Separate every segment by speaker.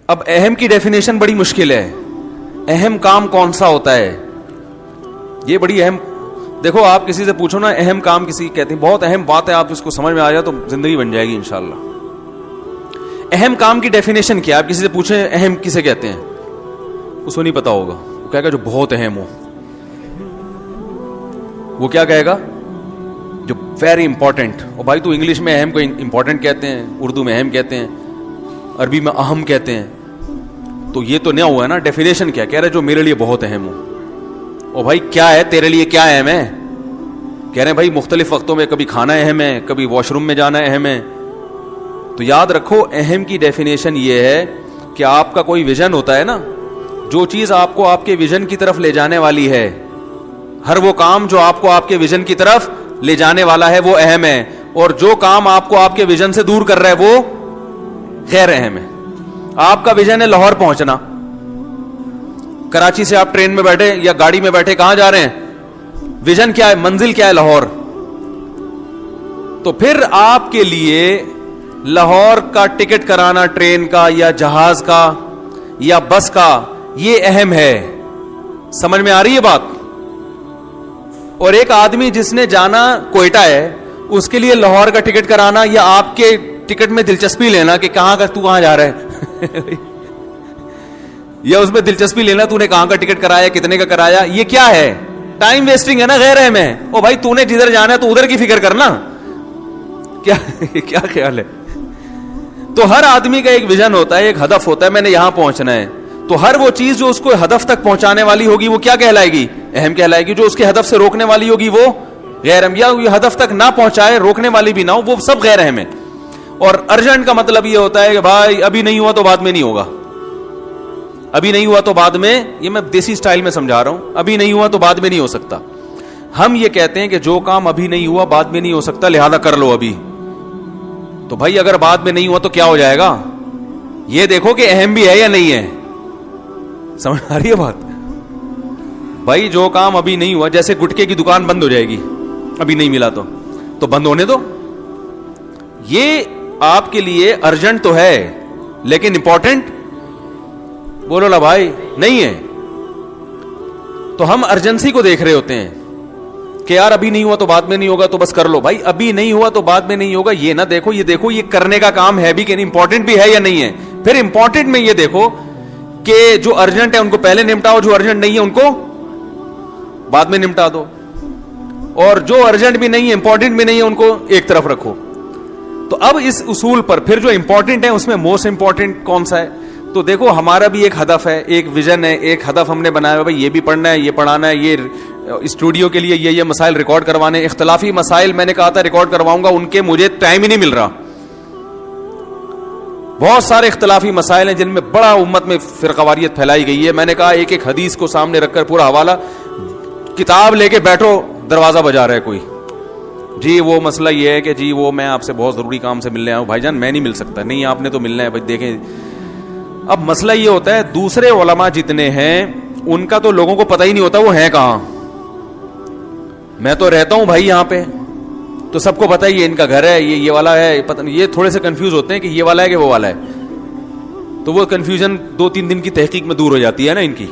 Speaker 1: اب اہم کی ڈیفینیشن بڑی مشکل ہے. اہم کام کون سا ہوتا ہے, یہ بڑی اہم. دیکھو آپ کسی سے پوچھو نا اہم کام کسی کہتے ہیں, بہت اہم بات ہے, آپ اس کو سمجھ میں آ جائے تو زندگی بن جائے گی انشاءاللہ. اہم کام کی ڈیفینیشن کیا ہے؟ آپ کسی سے پوچھیں اہم کسے کہتے ہیں, اس کو نہیں پتا ہوگا. وہ کہے گا جو بہت اہم ہو. وہ کیا کہے گا؟ جو ویری امپورٹنٹ. اور بھائی تو انگلش میں اہم کو امپورٹنٹ کہتے ہیں, اردو میں اہم کہتے ہیں, عربی میں اہم کہتے ہیں. تو یہ تو نیا ہوا ہے نا. ڈیفینیشن کیا کہہ رہے؟ جو میرے لیے بہت اہم ہو. اور بھائی کیا ہے تیرے لیے, کیا اہم ہے؟ کہہ رہے ہیں بھائی مختلف وقتوں میں کبھی کھانا اہم ہے, کبھی واش روم میں جانا اہم ہے. تو یاد رکھو اہم کی ڈیفینیشن یہ ہے کہ آپ کا کوئی ویژن ہوتا ہے نا, جو چیز آپ کو آپ کے ویژن کی طرف لے جانے والی ہے, ہر وہ کام جو آپ کو آپ کے ویژن کی طرف لے جانے والا ہے وہ اہم ہے, اور جو کام آپ کو آپ کے ویژن سے دور کر رہا ہے وہ غیر اہم ہے. آپ کا ویژن ہے لاہور پہنچنا, کراچی سے آپ ٹرین میں بیٹھے یا گاڑی میں بیٹھے کہاں جا رہے ہیں؟ ویژن کیا ہے, منزل کیا ہے؟ لاہور. تو پھر آپ کے لیے لاہور کا ٹکٹ کرانا ٹرین کا یا جہاز کا یا بس کا یہ اہم ہے. سمجھ میں آ رہی ہے بات؟ اور ایک آدمی جس نے جانا کوئٹہ ہے, اس کے لیے لاہور کا ٹکٹ کرانا یا آپ کے ٹکٹ میں دلچسپی لینا کہ کہاں کا, تو کہاں جا رہا ہے یا اس میں دلچسپی لینا تو نے کہاں کا ٹکٹ کرایا, کتنے کا کرایا, یہ کیا ہے؟ ٹائم ویسٹنگ ہے نا, غیر اہم ہے. او بھائی تو نے جدھر جانا ہے تو ادھر کی فکر کرنا. کیا خیال ہے؟ تو ہر آدمی کا ایک ویژن ہوتا ہے, ایک ہدف ہوتا ہے, میں نے یہاں پہنچنا ہے. تو ہر وہ چیز جو اس کو ہدف تک پہنچانے والی ہوگی وہ کیا کہلائے گی؟ اہم کہلائے گی. جو اس کے ہدف سے روکنے والی ہوگی وہ غیر اہم, یا یہ ہدف تک نہ پہنچائے, روکنے والی بھی نہ ہو, وہ سب غیر اہم ہے. اور ارجنٹ کا مطلب یہ ہوتا ہے کہ بھائی ابھی نہیں ہوا تو بعد میں نہیں ہوگا, ابھی نہیں ہوا تو بعد میں, یہ میں دیسی سٹائل میں سمجھا رہا ہوں, ابھی نہیں ہوا تو بعد میں نہیں ہو سکتا. ہم یہ کہتے ہیں کہ جو کام ابھی نہیں ہوا بعد میں نہیں ہو سکتا, لہذا کر لو ابھی. تو بھائی اگر بعد میں نہیں ہوا تو کیا ہو جائے گا؟ یہ دیکھو کہ اہم بھی ہے یا نہیں ہے. سمجھ آ رہی ہے بات؟ بھائی جو کام ابھی نہیں ہوا, جیسے گٹکے کی دکان بند ہو جائے گی, ابھی نہیں ملا تو بند ہونے دو. یہ آپ کے لیے ارجنٹ تو ہے لیکن امپورٹنٹ بولو لا بھائی نہیں ہے. تو ہم ارجنسی کو دیکھ رہے ہوتے ہیں کہ یار ابھی نہیں ہوا تو بعد میں نہیں ہوگا تو بس کر لو. بھائی ابھی نہیں ہوا تو بعد میں نہیں ہوگا یہ نہ دیکھو, یہ دیکھو یہ کرنے کا کام ہے بھی کہ نہیں, امپورٹنٹ بھی ہے یا نہیں ہے. پھر امپورٹنٹ میں یہ دیکھو کہ جو ارجنٹ ہے ان کو پہلے نمٹاؤ, جو ارجنٹ نہیں ہے ان کو بعد میں نمٹا دو, اور جو ارجنٹ بھی نہیں ہے امپورٹنٹ بھی نہیں ہے ان کو ایک طرف رکھو. تو اب اس اصول پر پھر جو امپورٹنٹ ہے اس میں موسٹ امپورٹنٹ کون سا ہے؟ تو دیکھو ہمارا بھی ایک ہدف ہے, ایک ویژن ہے, ایک ہدف ہم نے بنایا ہے, بھائی یہ بھی پڑھنا ہے, یہ پڑھانا ہے, یہ اسٹوڈیو کے لیے یہ مسائل ریکارڈ کروانے. اختلافی مسائل میں نے کہا تھا ریکارڈ کرواؤں گا, ان کے مجھے ٹائم ہی نہیں مل رہا. بہت سارے اختلافی مسائل ہیں جن میں بڑا امت میں فرقواریت پھیلائی گئی ہے. میں نے کہا ایک ایک حدیث کو سامنے رکھ کر پورا حوالہ, کتاب لے کے بیٹھو, دروازہ بجا رہا ہے کوئی, جی وہ مسئلہ یہ ہے کہ جی وہ میں آپ سے بہت ضروری کام سے ملنے آیا ہوں. بھائی جان میں نہیں مل سکتا. نہیں آپ نے تو ملنا ہے. بھائی دیکھیں اب مسئلہ یہ ہوتا ہے, دوسرے علماء جتنے ہیں ان کا تو لوگوں کو پتہ ہی نہیں ہوتا وہ ہیں کہاں. میں تو رہتا ہوں بھائی یہاں پہ, تو سب کو پتہ ہے یہ ان کا گھر ہے, یہ والا ہے, پتہ نہیں. یہ تھوڑے سے کنفیوز ہوتے ہیں کہ یہ والا ہے کہ وہ والا ہے, تو وہ کنفیوژن 2-3 دن کی تحقیق میں دور ہو جاتی ہے نا ان کی.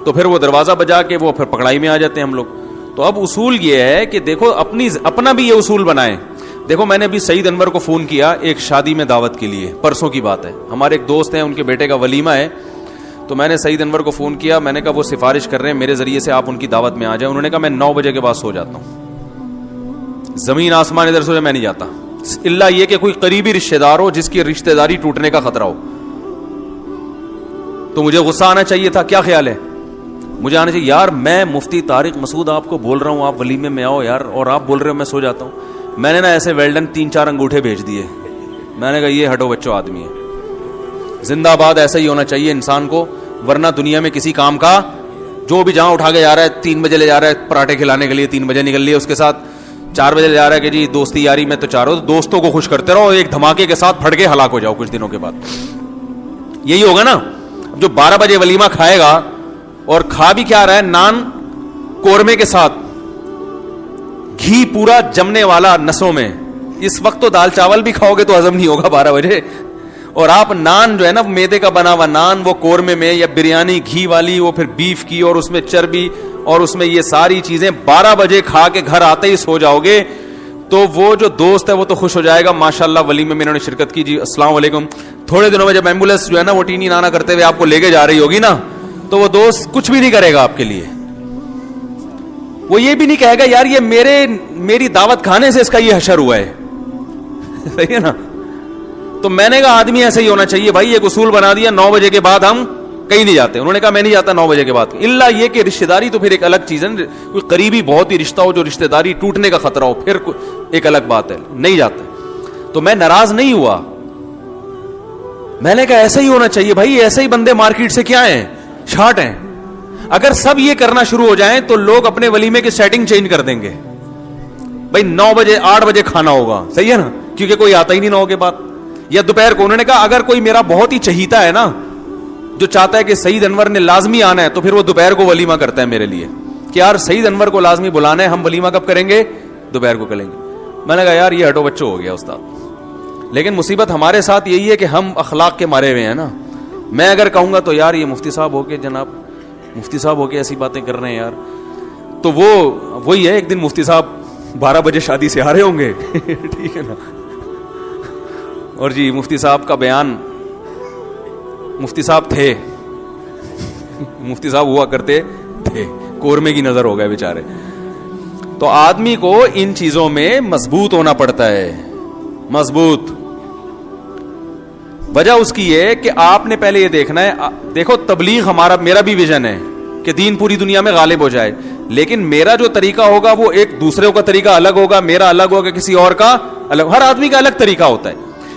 Speaker 1: تو پھر وہ دروازہ بجا کے وہ پھر پکڑائی میں آ جاتے ہیں ہم لوگ. تو اب اصول یہ ہے کہ دیکھو اپنا بھی یہ اصول بنائیں. دیکھو میں نے ابھی سعید انور کو فون کیا ایک شادی میں دعوت کے لیے, پرسوں کی بات ہے. ہمارے ایک دوست ہیں, ان کے بیٹے کا ولیمہ ہے, تو میں نے سعید انور کو فون کیا. میں نے کہا وہ سفارش کر رہے ہیں میرے ذریعے سے آپ ان کی دعوت میں آ جائیں. انہوں نے کہا میں 9 بجے کے بعد سو جاتا ہوں, زمین آسمان ادھر سو جائے میں نہیں جاتا, اللہ یہ کہ کوئی قریبی رشتہ دار ہو جس کی رشتہ داری ٹوٹنے کا خطرہ ہو. تو مجھے غصہ آنا چاہیے تھا. کیا خیال ہے؟ مجھے آنا چاہیے یار میں مفتی طارق مسعود آپ کو بول رہا ہوں آپ ولیمے میں آؤ یار, اور آپ بول رہے ہو میں سو جاتا ہوں. میں نے نا ایسے ویلڈن 3-4 انگوٹھے بھیج دیے. میں نے کہا یہ ہٹو بچوں آدمی ہے, زندہ آباد ایسا ہی ہونا چاہیے انسان کو, ورنہ دنیا میں کسی کام کا جو بھی جہاں اٹھا کے جا رہا ہے 3 بجے لے جا رہا ہے پراٹھے کھلانے کے لیے, 3 بجے نکل لیے, اس کے ساتھ 4 بجے لے جا رہا ہے کہ جی دوستی یاری میں تو چاروں دوستوں کو خوش کرتے رہو, ایک دھماکے کے ساتھ پھٹ کے ہلاک ہو جاؤ کچھ دنوں کے بعد. یہی ہوگا نا. جو 12 بجے ولیمہ کھائے گا اور کھا بھی کیا رہا ہے, نان قورمے کے ساتھ, گھی پورا جمنے والا نسوں میں. اس وقت تو دال چاول بھی کھاؤ گے تو ہضم نہیں ہوگا 12 بجے, اور آپ نان جو ہے نا میدے کا بنا ہوا نان, وہ قورمے میں, یا بریانی گھی والی, وہ پھر بیف کی, اور اس میں چربی, اور اس میں یہ ساری چیزیں 12 بجے کھا کے گھر آتے ہی سو جاؤ گے, تو وہ جو دوست ہے وہ تو خوش ہو جائے گا, ماشاءاللہ ولیمے میں انہوں نے شرکت کی, جی السلام علیکم. تھوڑے دنوں میں جب ایمبولینس جو ہے نا وہ ٹینی نانا کرتے ہوئے آپ کو لے کے جا رہی ہوگی نا, تو وہ دوست کچھ بھی نہیں کرے گا آپ کے لیے. وہ یہ بھی نہیں کہے گا یار یہ میری دعوت کھانے سے اس کا یہ حشر ہوا ہے. صحیح ہے نا. تو میں نے کہا آدمی ایسے ہی ہونا چاہیے بھائی. ایک اصول بنا دیا, 9 بجے کے بعد ہم کہیں نہیں جاتے. انہوں نے کہا میں نہیں جاتا 9 بجے کے بعد, الا یہ کہ رشتہ داری تو پھر ایک الگ چیز ہے, کوئی قریبی بہت ہی رشتہ ہو جو رشتہ داری ٹوٹنے کا خطرہ ہو, پھر ایک الگ بات ہے, نہیں جاتے. تو میں ناراض نہیں ہوا, میں نے کہا ایسا ہی ہونا چاہیے بھائی. ایسے ہی بندے مارکیٹ سے کیا ہیں, شارٹ ہیں. اگر سب یہ کرنا شروع ہو جائیں تو لوگ اپنے ولیمے کی سیٹنگ چینج کر دیں گے. بھائی 9 بجے 8 بجے کھانا ہوگا, صحیح ہے نا, کیونکہ کوئی آتا ہی نہیں 9 کے بعد, یا دوپہر کو. انہوں نے کہا اگر کوئی میرا بہت ہی چہیتا ہے نا, جو چاہتا ہے کہ سعید انور نے لازمی آنا ہے, تو پھر وہ دوپہر کو ولیمہ کرتا ہے میرے لیے, کہ یار سعید انور کو لازمی بلانا ہے, ہم ولیمہ کب کریں گے, دوپہر کو کریں گے. میں نے کہا یار یہ ہٹو بچوں ہو گیا استاد. لیکن مصیبت ہمارے ساتھ یہی ہے کہ ہم اخلاق کے مارے ہوئے ہیں نا. میں اگر کہوں گا تو یار یہ مفتی صاحب ہو کے, جناب مفتی صاحب ہو کے ایسی باتیں کر رہے ہیں یار, تو وہی ہے. ایک دن مفتی صاحب 12 بجے شادی سے آ رہے ہوں گے, ٹھیک ہے نا, اور جی مفتی صاحب کا بیان, مفتی صاحب تھے, مفتی صاحب ہوا کرتے تھے, قورمے کی نظر ہو گئے بیچارے. تو آدمی کو ان چیزوں میں مضبوط ہونا پڑتا ہے, مضبوط. وجہ اس کی ہے کہ آپ نے پہلے یہ دیکھنا ہے. دیکھو تبلیغ میرا بھی ویژن ہے کہ دین پوری دنیا میں غالب ہو جائے, لیکن میرا جو طریقہ ہوگا وہ ایک دوسرے کا طریقہ الگ ہوگا, میرا الگ ہوگا, کسی اور کا الگ. ہر آدمی کا الگ طریقہ ہوتا ہے.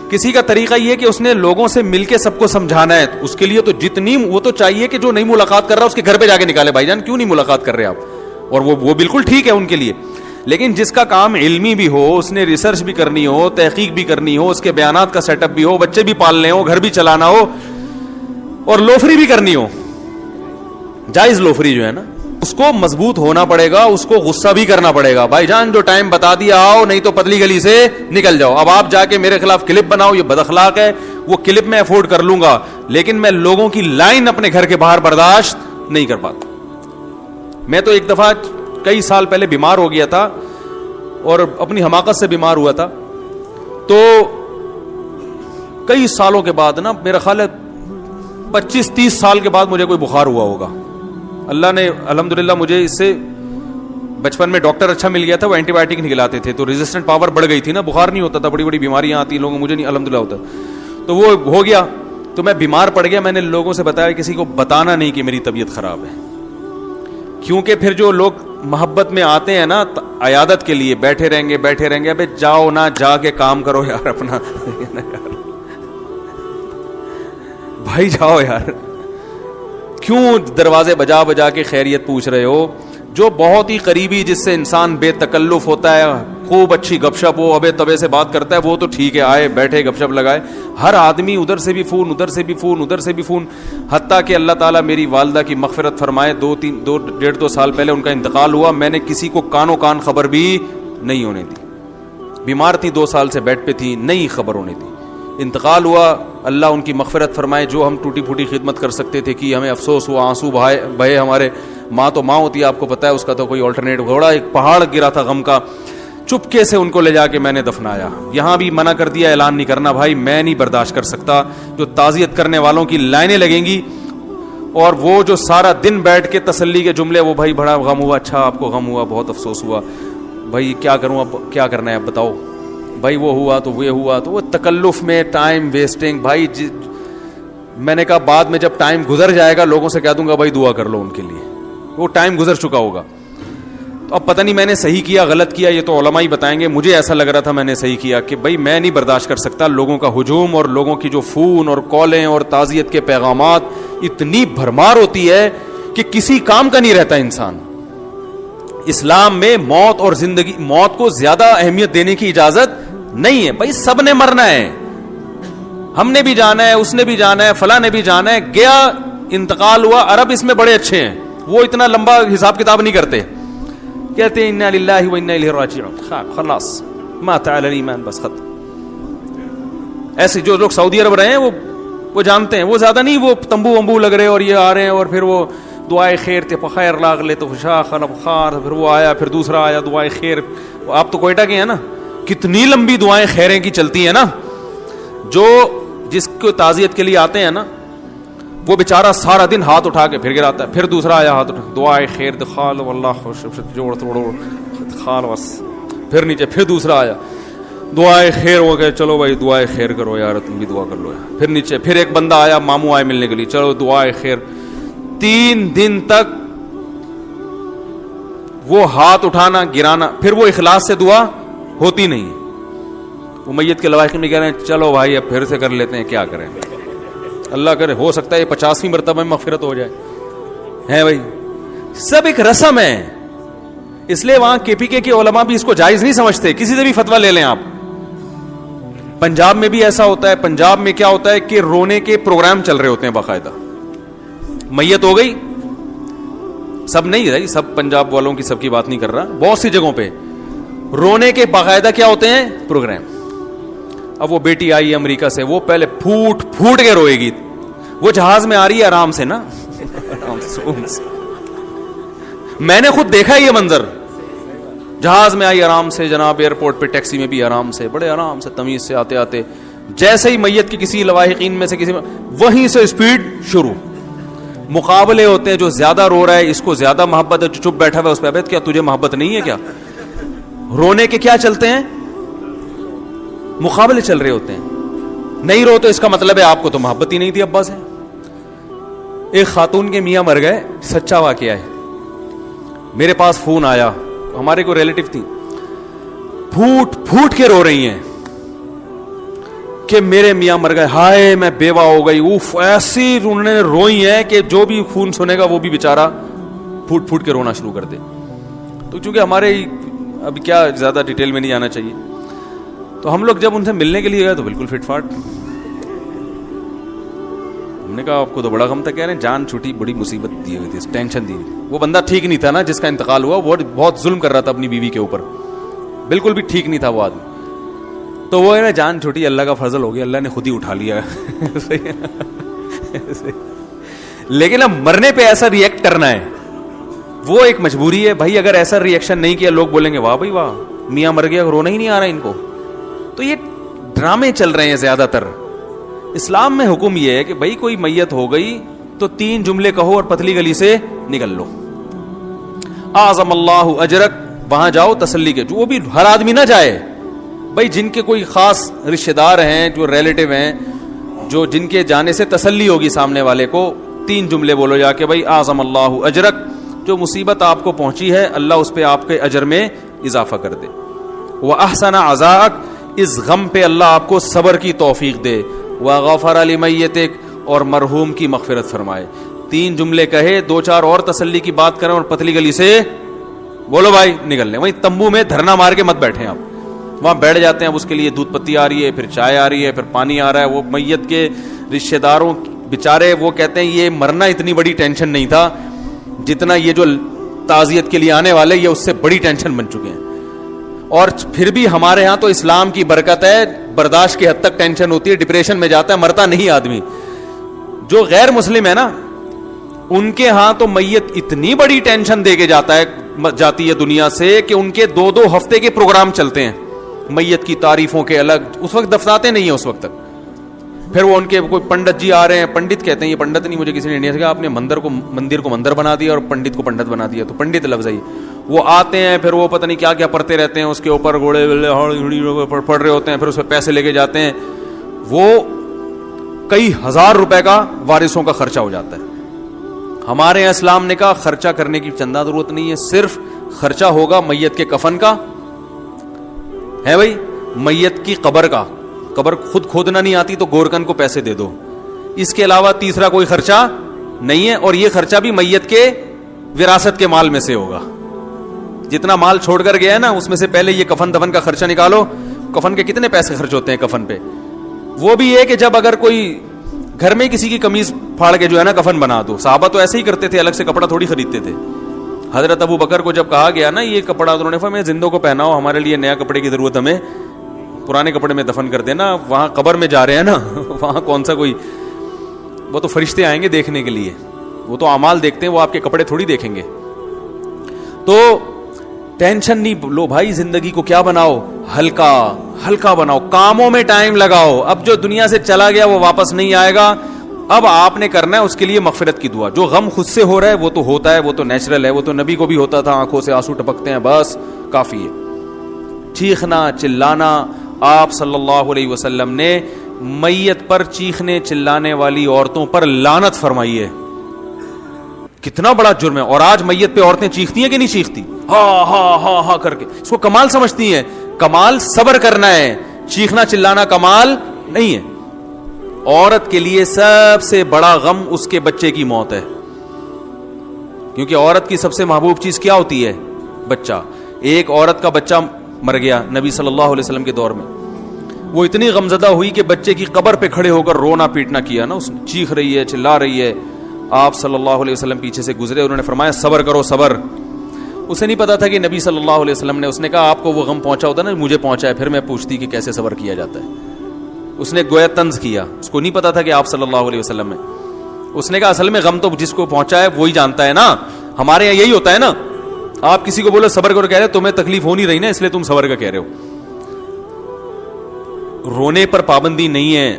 Speaker 1: کسی کا طریقہ یہ کہ اس نے لوگوں سے مل کے سب کو سمجھانا ہے, اس کے لیے تو جتنی وہ تو چاہیے کہ جو نہیں ملاقات کر رہا اس کے گھر پہ جا کے نکالے, بھائی جان کیوں نہیں ملاقات کر رہے آپ, اور وہ بالکل ٹھیک ہے ان کے لیے. لیکن جس کا کام علمی بھی ہو, اس نے ریسرچ بھی کرنی ہو, تحقیق بھی کرنی ہو, اس کے بیانات کا سیٹ اپ بھی ہو, بچے بھی پالنے ہو, گھر بھی چلانا ہو, اور لوفری بھی کرنی ہو, جائز لوفری جو ہے نا, اس کو مضبوط ہونا پڑے گا, اس کو غصہ بھی کرنا پڑے گا. بھائی جان جو ٹائم بتا دیا آؤ, نہیں تو پتلی گلی سے نکل جاؤ. اب آپ جا کے میرے خلاف کلپ بناؤ, یہ بد اخلاق ہے, وہ کلپ میں افورڈ کر لوں گا, لیکن میں لوگوں کی لائن اپنے گھر کے باہر برداشت نہیں کر پاتا. میں تو ایک دفعہ کئی سال پہلے بیمار ہو گیا تھا, اور اپنی حماقت سے بیمار ہوا تھا. تو کئی سالوں کے بعد نا, میرا خیال ہے 25-30 سال کے بعد مجھے کوئی بخار ہوا ہوگا. اللہ نے الحمدللہ مجھے اس سے بچپن میں ڈاکٹر اچھا مل گیا تھا, وہ اینٹی بایوٹک نہیں کھلاتے تھے, تو ریزسٹنٹ پاور بڑھ گئی تھی نا, بخار نہیں ہوتا تھا, بڑی بڑی بیماریاں آتی لوگوں, مجھے نہیں الحمدللہ ہوتا. تو وہ ہو گیا, تو میں بیمار پڑ گیا. میں نے لوگوں سے بتایا, کسی کو بتانا نہیں کہ میری طبیعت خراب ہے, کیونکہ پھر جو لوگ محبت میں آتے ہیں نا عیادت کے لیے, بیٹھے رہیں گے, ابے جاؤ نہ, جا کے کام کرو یار اپنا, بھائی جاؤ یار, کیوں دروازے بجا بجا کے خیریت پوچھ رہے ہو. جو بہت ہی قریبی, جس سے انسان بے تکلف ہوتا ہے, خوب اچھی گپ شپ ہو, ابے تبے سے بات کرتا ہے, وہ تو ٹھیک ہے, آئے بیٹھے گپ شپ لگائے. ہر آدمی ادھر سے بھی فون, ادھر سے بھی فون, ادھر سے بھی فون. حتیٰ کہ اللہ تعالیٰ میری والدہ کی مغفرت فرمائے, 2 سال پہلے ان کا انتقال ہوا. میں نے کسی کو کانوں کان خبر بھی نہیں ہونے دی. بیمار تھی, 2 سال سے بیڈ پہ تھی, نہیں خبر ہونے دی. انتقال ہوا, اللہ ان کی مغفرت فرمائے. جو ہم ٹوٹی پھوٹی خدمت کر سکتے تھے کی, ہمیں افسوس ہوا, آنسو بہے ہمارے. ماں تو ماں ہوتی ہے, آپ کو پتا ہے, اس کا تو کوئی آلٹرنیٹ. گھوڑا ایک پہاڑ گرا تھا غم کا, چپکے سے ان کو لے جا کے میں نے دفنایا. یہاں بھی منع کر دیا, اعلان نہیں کرنا بھائی, میں نہیں برداشت کر سکتا. جو تعزیت کرنے والوں کی لائنیں لگیں گی, اور وہ جو سارا دن بیٹھ کے تسلی کے جملے, وہ بھائی بڑا غم ہوا, اچھا آپ کو غم ہوا, بہت افسوس ہوا, بھائی کیا کروں, اب کیا کرنا ہے, اب بتاؤ بھائی, وہ ہوا تو وہ ہوا, تو وہ تکلف میں ٹائم ویسٹنگ. بھائی میں نے کہا بعد میں جب ٹائم گزر جائے گا, لوگوں سے کہہ دوں گا بھائی دعا کر لو ان کے لیے, وہ ٹائم گزر چکا ہوگا. تو اب پتہ نہیں میں نے صحیح کیا غلط کیا, یہ تو علماء ہی بتائیں گے. مجھے ایسا لگ رہا تھا میں نے صحیح کیا, کہ بھائی میں نہیں برداشت کر سکتا لوگوں کا ہجوم, اور لوگوں کی جو فون اور کالیں اور تعزیت کے پیغامات, اتنی بھرمار ہوتی ہے کہ کسی کام کا نہیں رہتا انسان. اسلام میں موت اور زندگی, موت کو زیادہ اہمیت دینے کی اجازت نہیں ہے. بھائی سب نے مرنا ہے, ہم نے بھی جانا ہے, اس نے بھی جانا ہے, فلاں نے بھی جانا ہے. گیا, انتقال ہوا. عرب اس میں بڑے اچھے ہیں, وہ اتنا لمبا حساب کتاب نہیں کرتے, کہتے ہیں انا للہ و انا الیہ راجعون, خلاص مات علی الایمان, بس ختم. ایسے جو لوگ سعودی عرب رہے ہیں وہ جانتے ہیں, وہ زیادہ نہیں, وہ تمبو ومبو لگ رہے اور یہ آ رہے ہیں, اور پھر وہ دعائے خیر تے پخیر لاغ لے تو شاخ الابخار, پھر وہ آیا, پھر دوسرا آیا دعائے خیر. آپ تو کوئٹہ کے ہیں نا, کتنی لمبی دعائیں خیریں کی چلتی ہیں نا. جو جس کو تعزیت کے لیے آتے ہیں نا, وہ بیچارہ سارا دن ہاتھ اٹھا کے پھر گراتا ہے, پھر دوسرا آیا ہاتھ اٹھا, دعائے خیر دخال واللہ خوش جوڑ توڑو خال بس, پھر نیچے, پھر دوسرا آیا دعائے خیر ہو گئے, چلو بھائی دعائے خیر کرو یار, تم بھی دعا کر لو یار. پھر نیچے, پھر ایک بندہ آیا ماموں آئے ملنے کے لیے, چلو دعائے خیر. 3 دن تک وہ ہاتھ اٹھانا گرانا, پھر وہ اخلاص سے دعا ہوتی نہیں. وہ میت کے لواحقین میں کہہ رہے ہیں چلو بھائی اب پھر سے کر لیتے ہیں, کیا کریں, اللہ کرے ہو سکتا ہے 50ویں مرتبہ میں مغفرت ہو جائے. ہے بھائی, سب ایک رسم ہے. اس لیے وہاں KPK کے علماء بھی اس کو جائز نہیں سمجھتے. کسی سے بھی فتویٰ لے لیں آپ, پنجاب میں بھی ایسا ہوتا ہے. پنجاب میں کیا ہوتا ہے کہ رونے کے پروگرام چل رہے ہوتے ہیں باقاعدہ. میت ہو گئی, سب نہیں رہی, سب پنجاب والوں کی سب کی بات نہیں کر رہا, بہت سی جگہوں پہ رونے کے باقاعدہ کیا ہوتے ہیں پروگرام. اب وہ بیٹی آئی امریکہ سے, وہ پہلے پھوٹ پھوٹ کے روئے گی. وہ جہاز میں آ رہی ہے آرام سے نا, آرام سے. میں نے خود دیکھا یہ منظر, جہاز میں آئی آرام سے جناب, ایئرپورٹ پہ ٹیکسی میں بھی آرام سے, بڑے آرام سے تمیز سے آتے آتے, جیسے ہی میت کی کسی لواحقین میں سے کسی میں, وہیں سے اسپیڈ شروع. مقابلے ہوتے ہیں, جو زیادہ رو رہا ہے اس کو زیادہ محبت ہے, جو چپ بیٹھا ہوا ہے اس پہ ابد کیا تجھے محبت نہیں ہے کیا. رونے کے کیا چلتے ہیں, مقابلے چل رہے ہوتے ہیں. نہیں رو تو اس کا مطلب ہے آپ کو تو محبت ہی نہیں تھی ابا سے. ایک خاتون کے میاں مر گئے, سچا واقعہ ہے, میرے پاس فون آیا, ہمارے کو ریلیٹو تھی, پھوٹ پھوٹ کے رو رہی ہیں کہ میرے میاں مر گئے, ہائے میں بیوہ ہو گئی. اوف, ایسی انہوں نے روئی ہیں کہ جو بھی فون سنے گا وہ بھی بیچارہ پھوٹ پھوٹ کے رونا شروع کر دے. تو چونکہ ہمارے ابھی کیا زیادہ ڈیٹیل میں نہیں جانا چاہیے, تو ہم لوگ جب ان سے ملنے کے لیے گئے تو بالکل فٹ فاٹ. ہم نے کہا آپ کو تو بڑا غم تھا, کہہ رہے ہیں جان چھوٹی, بڑی مصیبت دی ہوئی تھی, ٹینشن دی ہوئی. وہ بندہ ٹھیک نہیں تھا نا جس کا انتقال ہوا, وہ بہت ظلم کر رہا تھا اپنی بیوی کے اوپر, بالکل بھی ٹھیک نہیں تھا وہ آدمی. تو وہ ہے نا جان چھوٹی, اللہ کا فضل ہو گیا, اللہ نے خود ہی اٹھا لیا. لیکن اب مرنے پہ ایسا ریئیکٹ کرنا ہے وہ ایک مجبوری ہے بھائی. اگر ایسا ریئیکشن نہیں کیا لوگ بولیں گے واہ بھائی واہ, میاں مر گیا, رونا ہی نہیں آ رہا ان کو. تو یہ ڈرامے چل رہے ہیں زیادہ تر. اسلام میں حکم یہ ہے کہ بھائی کوئی میت ہو گئی تو 3 جملے کہو اور پتلی گلی سے نکل لو. اعظم اللہ اجرک, وہاں جاؤ تسلی کے. جو بھی ہر آدمی نہ جائے بھائی, جن کے کوئی خاص رشتہ دار ہیں, جو ریلیٹو ہیں, جو جن کے جانے سے تسلی ہوگی سامنے والے کو, 3 جملے بولو جا کے بھائی اعظم اللہ اجرک, جو مصیبت آپ کو پہنچی ہے اللہ اس پہ آپ کے اجر میں اضافہ کر دے. واحسن عزاءک, اس غم پہ اللہ آپ کو صبر کی توفیق دے. وغفر لمیتک, اور مرحوم کی مغفرت فرمائے. 3 جملے کہے, 2-4 اور تسلی کی بات کریں اور پتلی گلی سے بولو بھائی نکل لیں. وہیں تمبو میں دھرنا مار کے مت بیٹھیں آپ, وہاں بیٹھ جاتے ہیں. اب اس کے لیے دودھ پتی آ رہی ہے, پھر چائے آ رہی ہے, پھر پانی آ رہا ہے. وہ میت کے رشتہ داروں بیچارے وہ کہتے ہیں یہ مرنا اتنی بڑی ٹینشن نہیں تھا جتنا یہ جو تعزیت کے لیے آنے والے یہ اس سے بڑی ٹینشن بن چکے ہیں. اور پھر بھی ہمارے ہاں تو اسلام کی برکت ہے, برداشت کی حد تک ٹینشن ہوتی ہے, ڈپریشن میں جاتا ہے, مرتا نہیں آدمی. جو غیر مسلم ہے نا ان کے ہاں تو میت اتنی بڑی ٹینشن دے کے جاتی ہے دنیا سے کہ ان کے 2-2 ہفتے کے پروگرام چلتے ہیں میت کی تعریفوں کے الگ. اس وقت دفناتے نہیں ہیں اس وقت تک. پھر وہ ان کے کوئی پنڈت جی آ رہے ہیں, پنڈت کہتے ہیں, یہ پنڈت نہیں, مجھے کسی نے انڈیا سے کہا آپ نے مندر کو مندر بنا دیا اور پنڈت کو پنڈت بنا دیا. تو پنڈت لفظ ہے. وہ آتے ہیں, پھر وہ پتہ نہیں کیا کیا پڑھتے رہتے ہیں, اس کے اوپر گھوڑے پڑھ رہے ہوتے ہیں, پھر اس پہ پیسے لے کے جاتے ہیں. وہ کئی ہزار روپے کا وارثوں کا خرچہ ہو جاتا ہے. ہمارے یہاں اسلام نے کہا خرچہ کرنے کی چندہ ضرورت نہیں ہے, صرف خرچہ ہوگا میت کے کفن کا ہے بھائی, میت کی قبر کا. قبر خود کھودنا نہیں آتی تو گورکن کو پیسے دے دو. اس کے علاوہ تیسرا کوئی خرچہ نہیں ہے. اور یہ خرچہ بھی میت کے وراثت کے مال میں سے ہوگا. جتنا مال چھوڑ کر گیا ہے نا اس میں سے پہلے یہ کفن دفن کا خرچہ نکالو. کفن کے کتنے پیسے خرچ ہوتے ہیں کفن پہ. وہ بھی یہ کہ جب اگر کوئی گھر میں کسی کی قمیض پھاڑ کے جو ہے نا کفن بنا دو. صحابہ تو ایسے ہی کرتے تھے, الگ سے کپڑا تھوڑی خریدتے تھے. حضرت ابو بکر کو جب کہا گیا نا یہ کپڑا, انہوں نے فرمایا زندوں کو پہناؤ, ہمارے لیے نیا کپڑے کی ضرورت ہمیں پرانے کپڑے میں دفن کر دینا, وہاں قبر میں جا رہے ہیں نا, وہاں کون سا کوئی, وہ تو فرشتے آئیں گے دیکھنے کے لیے, وہ تو اعمال دیکھتے ہیں, وہ آپ کے کپڑے تھوڑی دیکھیں گے. تو ٹینشن نہیں لو بھائی, زندگی کو کیا بناؤ, ہلکا ہلکا بناؤ, کاموں میں ٹائم لگاؤ. اب جو دنیا سے چلا گیا وہ واپس نہیں آئے گا, اب آپ نے کرنا ہے اس کے لیے مغفرت کی دعا. جو غم خود سے ہو رہا ہے وہ تو ہوتا ہے, وہ تو نیچرل ہے, وہ تو نبی کو بھی ہوتا تھا, آنکھوں سے آنسو ٹپکتے ہیں, بس کافی ہے. چیخنا چلانا, آپ صلی اللہ علیہ وسلم نے میت پر چیخنے چلانے والی عورتوں پر لعنت فرمائی ہے. کتنا بڑا جرم ہے. اور آج میت پہ عورتیں چیختی ہیں کہ نہیں چیختی, ہاں ہاں ہاں ہاں کر کے, اس کو کمال سمجھتی ہیں. کمال صبر کرنا ہے, چیخنا چلانا کمال نہیں ہے. عورت کے لیے سب سے بڑا غم اس کے بچے کی موت ہے, کیونکہ عورت کی سب سے محبوب چیز کیا ہوتی ہے, بچہ. ایک عورت کا بچہ مر گیا نبی صلی اللہ علیہ وسلم کے دور میں, وہ اتنی غمزدہ ہوئی کہ بچے کی قبر پہ کھڑے ہو کر رونا پیٹنا کیا نا, اس نے چیخ رہی ہے چلا رہی ہے. آپ صلی اللہ علیہ وسلم پیچھے سے گزرے, انہوں نے فرمایا صبر کرو صبر. اسے نہیں پتا تھا کہ نبی صلی اللہ علیہ وسلم نے, اس نے کہا آپ کو وہ غم پہنچا ہوتا نا, مجھے پہنچا ہے, پھر میں پوچھتی کہ کیسے صبر کیا جاتا ہے. اس نے گویا طنز کیا, اس کو نہیں پتا تھا کہ آپ صلی اللہ علیہ وسلم میں. اس نے کہا اصل میں غم تو جس کو پہنچا ہے وہی جانتا ہے نا, ہمارے یہاں یہی ہوتا ہے نا, آپ کسی کو بولو صبر کرو, کہہ رہے تمہیں تکلیف ہو نہیں رہی نا, اس لیے تم صبر کا کہہ رہے ہو. رونے پر پابندی نہیں ہے,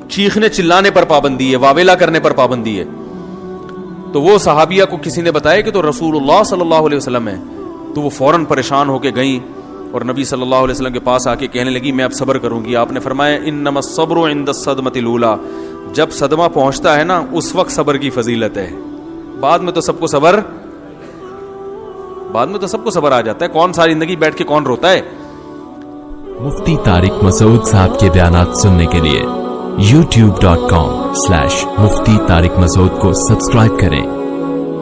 Speaker 1: چیخنے چلانے پر پابندی ہے, واویلا کرنے پر پابندی ہے. تو وہ صحابیہ کو کسی نے بتایا کہ تو رسول اللہ صلی اللہ علیہ وسلم ہے, تو وہ فوراً پریشان ہو کے گئیں اور نبی صلی اللہ علیہ وسلم کے پاس آ کے کہنے لگی میں اب صبر کروں گی. آپ نے فرمایا انما الصبر عند الصدمۃ الاولى, جب صدمہ پہنچتا ہے نا اس وقت صبر کی فضیلت ہے, بعد میں تو سب کو صبر, بعد میں تو سب کو صبر آ جاتا ہے. کون ساری زندگی بیٹھ کے کون روتا ہے.
Speaker 2: مفتی طارق مسعود صاحب کے بیانات سننے کے لیے youtube.com/مفتی طارق مسعود کو سبسکرائب کریں,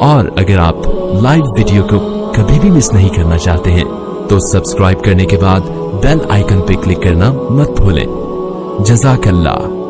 Speaker 2: اور اگر آپ لائیو ویڈیو کو کبھی بھی مس نہیں کرنا چاہتے ہیں تو سبسکرائب کرنے کے بعد بیل آئیکن پہ کلک کرنا مت بھولیں. جزاک اللہ.